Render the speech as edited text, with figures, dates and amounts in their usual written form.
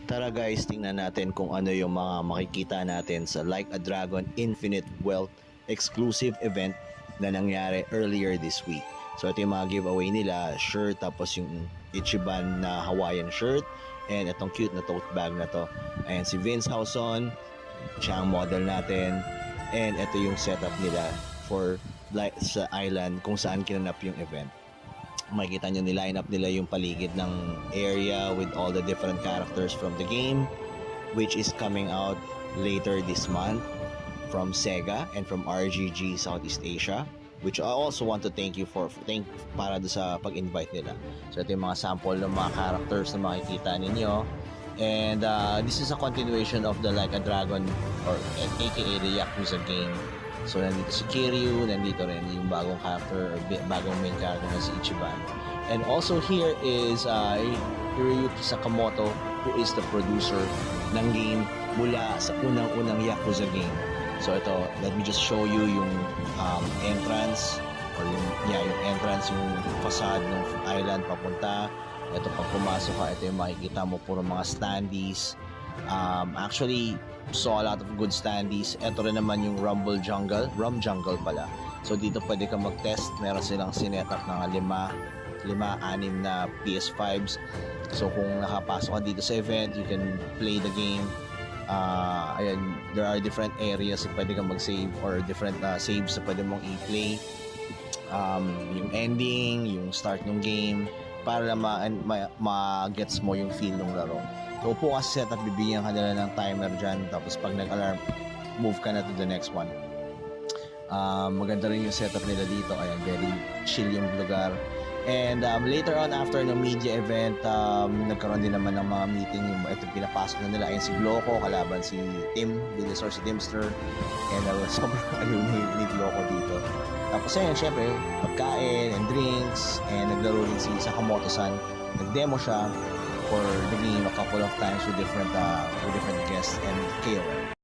Tara guys, tingnan natin kung ano yung mga makikita natin sa Like a Dragon Infinite Wealth exclusive event na nangyari earlier this week. So ito yung mga giveaway nila, shirt, tapos yung Ichiban na Hawaiian shirt, and itong cute na tote bag na to. Ayan si Vince Hauson, siya ang model natin, and ito yung setup nila for like sa island kung saan kinanap yung event. Makikita nyo niline up nila yung paligid ng area with all the different characters from the game, which is coming out later this month from Sega and from RGG Southeast Asia, which I also want to thank para do sa pag-invite nila. So ito yung mga sample ng mga characters na makikita ninyo, and this is a continuation of the Like a Dragon or aka the Yakuza game. So nandito si Kiryu, nandito rin yung bagong character or bagong main character na si Ichiban. And also here is Hiroyuki Sakamoto, who is the producer ng game mula sa unang-unang Yakuza game. So ito, let me just show you yung entrance or yung entrance, yung facade ng island papunta. Ito pag pumasok ka, ito yung makikita mo, puro mga standees. Actually, saw a lot of good standees. Ito rin naman yung Rum Jungle pala. So dito pwede ka mag-test. Meron silang sinetup ng 6 na PS5s. So kung nakapasok ka dito sa event, you can play the game. Ayan, there are different areas na pwede kang mag-save or different saves na pwede mong i-play. Yung ending, yung start ng game, para ma-gets mo yung feel ng laro. So upo ka sa setup, bibigyan ka nila ng timer dyan, tapos pag nag-alarm, move ka na to the next one. Maganda rin yung setup nila dito. Ayan, very chill yung lugar. And later on, after ng media event, nagkaroon din naman ng mga meeting. Ito pinapasok na nila. Ayan si Gloco, kalaban si Tim Villasor, si Timster. And sobrang ayaw ni Gloco dito. Tapos ayan, syempre, pagkain and drinks. And naglaro rin si Sakamoto-san. Nag-demo siya for the game a couple of times with different guests and KOL.